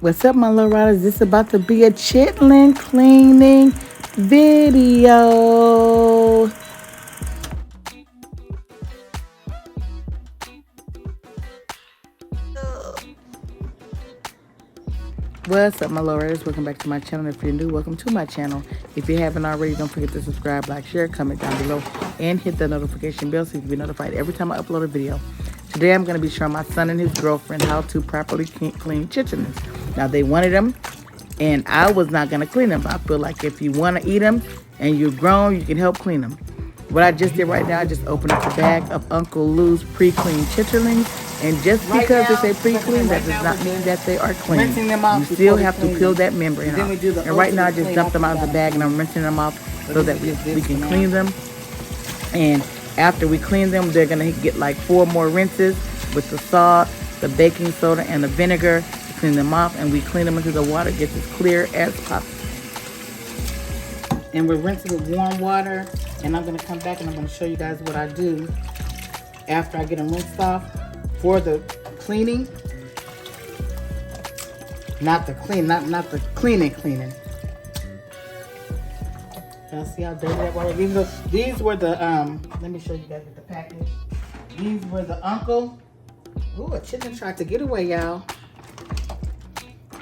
What's up, my little riders? This is about to be a Chitterling cleaning video. What's up, my little riders? Welcome back to my channel. If you're new, welcome to my channel. If you haven't already, don't forget to subscribe, like, share, comment down below, and hit the notification bell so you can be notified every time I upload a video. Today, I'm going to be showing my son and his girlfriend how to properly clean chitlins. Now, they wanted them, and I was not going to clean them. I feel like if you want to eat them and you're grown, you can help clean them. What I just did right now, I just opened up the bag of Uncle Lou's pre-cleaned chitterlings. And just because they say pre-clean, that does not mean that they are clean. You still have to peel that membrane off. And right now, I just dumped them out of the bag, and I'm rinsing them off so that we can clean them. And after we clean them, they're going to get like 4 more rinses with the salt, the baking soda, and the vinegar to clean them off. And we clean them until the water gets as clear as possible. And we're rinsing with warm water. And I'm going to come back and I'm going to show you guys what I do after I get them rinsed off for the cleaning. Not the cleaning. Y'all see how dirty that water? These were the let me show you guys the package. These were the Uncle. Ooh, a chicken tried to get away, y'all.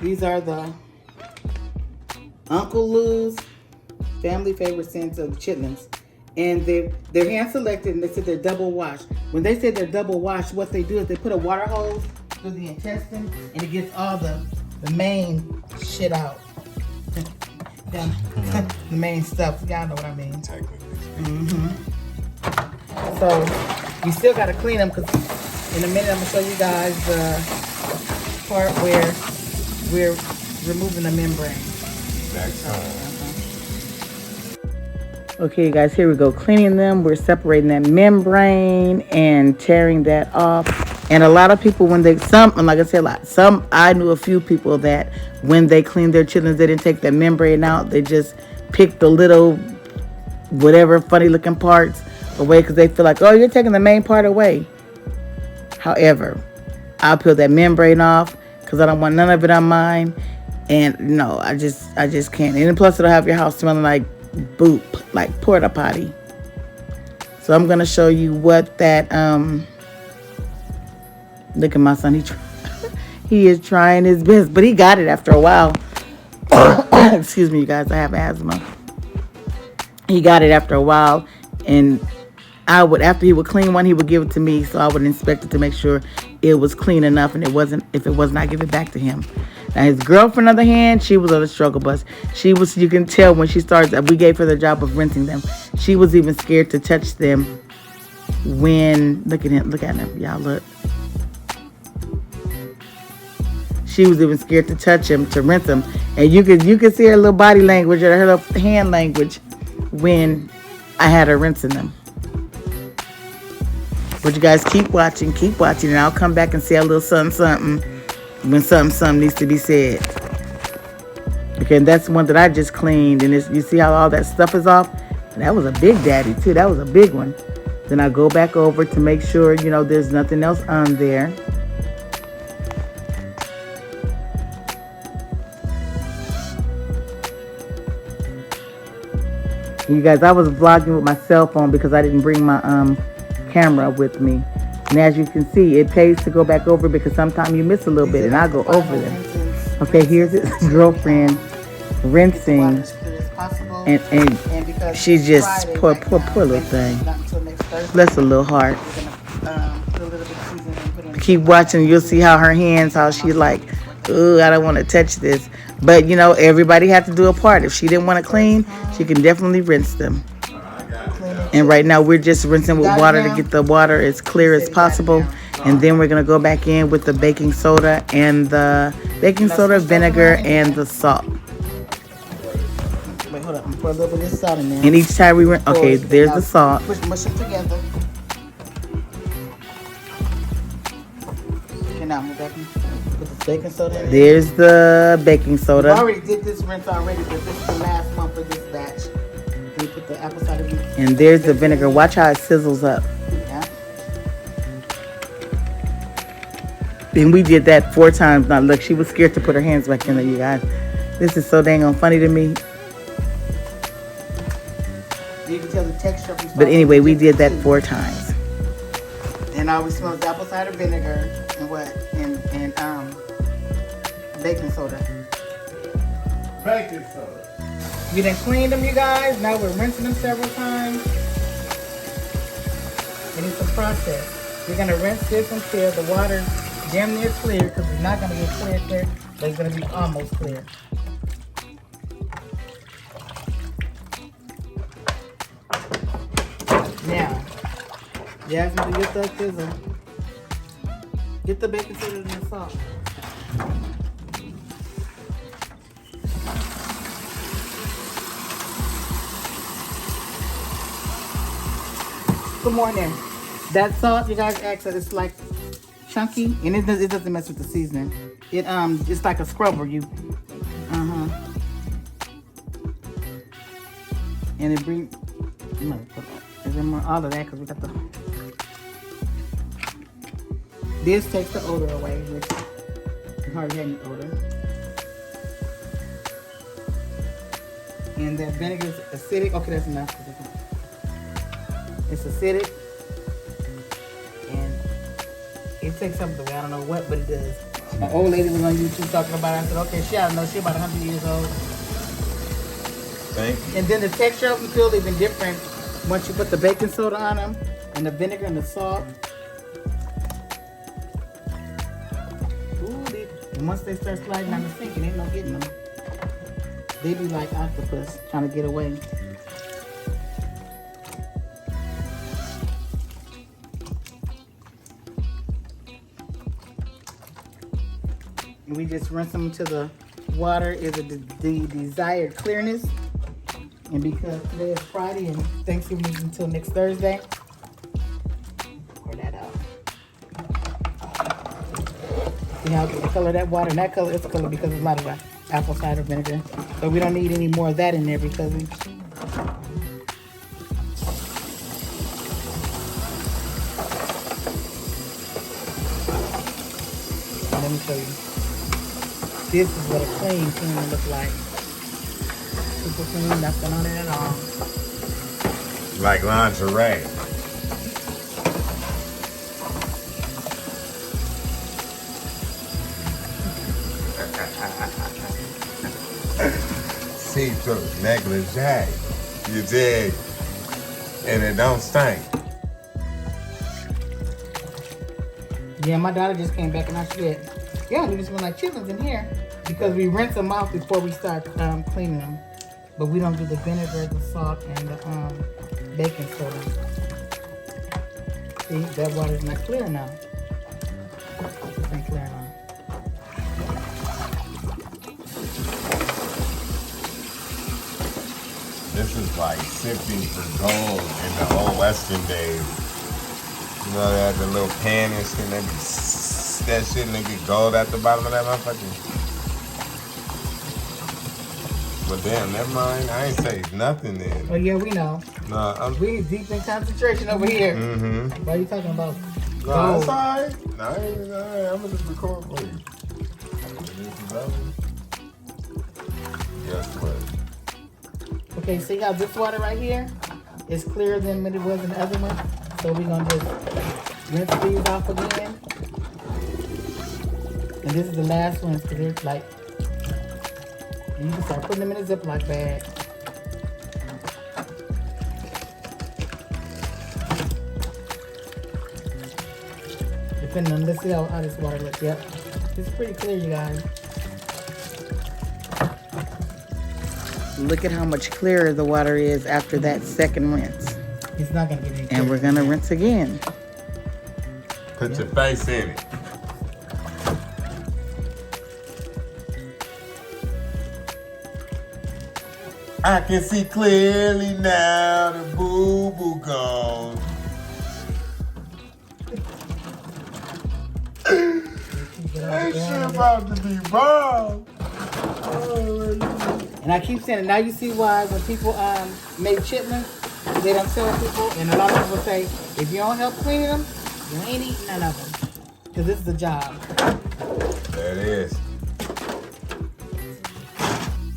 These are the Uncle Lou's family favorite scents of chitlins. And they're hand selected, and they said they're double washed. When they say they're double washed, what they do is they put a water hose through the intestine, and it gets all the main shit out. Yeah, the main stuff. Y'all know what I mean. So you still got to clean them, because in a minute I'm gonna show you guys the part where we're removing the membrane. Okay, guys, here we go. Cleaning them. We're separating that membrane and tearing that off. And a lot of people, when they, like I said, I knew a few people that when they cleaned their chitlins, they didn't take that membrane out. They just picked the little, whatever funny looking parts away because they feel like, oh, you're taking the main part away. However, I'll peel that membrane off because I don't want none of it on mine. And no, I just can't. And plus, it'll have your house smelling like boop, like porta potty. So I'm gonna show you what that look at my son. He is trying his best, but he got it after a while. Excuse me, you guys, I have asthma. He got it after a while, and after he would clean one, he would give it to me, so I would inspect it to make sure it was clean enough, and if it wasn't, I give it back to him. Now, his girlfriend, on the other hand, she was on the struggle bus. You can tell when she starts, we gave her the job of rinsing them. She was even scared to touch them look at him, y'all look. She was even scared to touch him, to rinse him. And you could see her little body language or her little hand language when I had her rinsing them. But you guys keep watching, and I'll come back and say a little something when something needs to be said. Okay, and that's the one that I just cleaned, and you see how all that stuff is off? And that was a big daddy too. That was a big one. Then I go back over to make sure, there's nothing else on there. You guys, I was vlogging with my cell phone because I didn't bring my camera with me. And as you can see, it pays to go back over because sometimes you miss a little bit, and I'll go over them. Okay, here's his girlfriend rinsing, and she just, poor little thing. Bless her little heart. Keep watching, you'll see how her hands, how she like, ooh, I don't want to touch this. But, everybody had to do a part. If she didn't want to clean, she can definitely rinse them. And right now we're just rinsing with water to get the water as clear as possible. And then we're going to go back in with the baking soda, vinegar, and the salt. Wait, hold up. Put a little bit of salt in there. And each time we rinse, okay, there's the salt. Mush them together. Okay, now move back and put the baking soda in there. There's the baking soda. I already did this rinse already, but this is the last one for this batch. We put the apple cider vinegar. And there's the vinegar. Watch how it sizzles up. Yeah. And we did that 4 times. Now look, she was scared to put her hands back in there, you guys. This is so dang on funny to me. You can tell the texture. But anyway, we did that 4 times. And I always smell apple cider vinegar and what? And baking soda. Baking soda. We done cleaned them, you guys. Now we're rinsing them several times. And it's a process. We're gonna rinse this until the water damn near clear, because it's not gonna get clear, but it's gonna be almost clear. Now, you asked me to get that sizzle. Get the baking soda and the salt. Good morning. That salt, you guys asked that it's like chunky, and it doesn't mess with the seasoning. It's like a scrubber. And it brings. I'm gonna put all of that because we got the. This takes the odor away, which hardly had any odor. And that vinegar is acidic. Okay, that's enough. It's acidic, and it takes something away. I don't know what, but it does. My old lady was on YouTube talking about it. I said, okay, I don't know. She's about 100 years old. Thank you. And then the texture of them feel even different once you put the baking soda on them, and the vinegar and the salt. Ooh, and once they start sliding down the sink, ain't no getting them. They be like octopus trying to get away. And we just rinse them until the water is the desired clearness. And because today is Friday and Thanksgiving is until next Thursday, pour that out. See how the color of that water, and that color is the color because of a lot of the apple cider vinegar. So we don't need any more of that in there because we. Let me show you. This is what a clean cleaner looks like. Super clean, nothing on it at all. Like lingerie. See-through, negligee. You dig? And it don't stink. Yeah, my daughter just came back and I said, yeah, we just smell like chitlins in here because we rinse them off before we start cleaning them. But we don't do the vinegar, the salt, and the baking soda. See, that water's not clear now. This ain't clear now. This is like sifting for gold in the old Western days. You know, they had the little pan and shit, and they that shit, and they get gold at the bottom of that motherfucker. But damn, never mind. I ain't say nothing then. Oh yeah, we know. No, we deep in concentration over here. Mm-hmm. What are you talking about? No, that's all right. No, I ain't, all right. I'm gonna just record for you. Guess what? Okay, see how this water right here is clearer than what it was in the other one? So we're gonna just rinse these off again. And this is the last one because it's like, and you can start putting them in a Ziploc bag. Depending on, let's see how this water looks. Yep, it's pretty clear, you guys. Look at how much clearer the water is after that second rinse. It's not gonna get any clearer. And we're gonna rinse again. Put your face in it. I can see clearly now the boo-boo gone. That shit about to be bomb. And I keep saying it. Now you see why when people make chitlins, they don't tell people. And a lot of people say, if you don't help cleaning them, you ain't eating none of them. Because this is a job. There it is.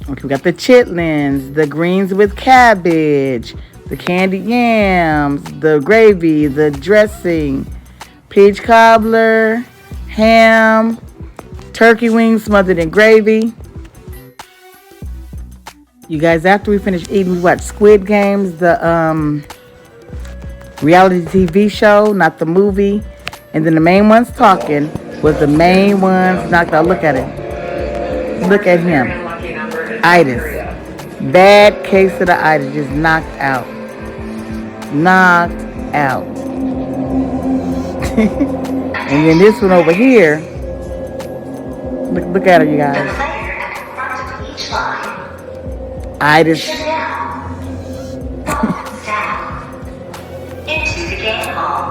Okay, we got the chitlins, the greens with cabbage, the candied yams, the gravy, the dressing, peach cobbler, ham, turkey wings smothered in gravy. You guys, after we finished eating, we watched Squid Games, the reality TV show, not the movie. And then the main ones talking was the main ones knocked out. Look at it. Look at him. Itis. Bad case of the itis, just knocked out. Knocked out. And then this one over here. Look at her, you guys. Itis.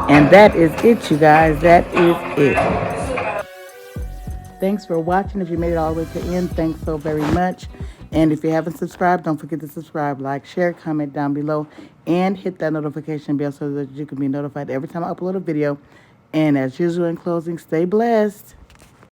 And that is it, you guys. That is it. Thanks for watching. If you made it all the way to the end, thanks so very much. And if you haven't subscribed, don't forget to subscribe, like, share, comment down below, and hit that notification bell so that you can be notified every time I upload a video. And as usual, in closing, stay blessed.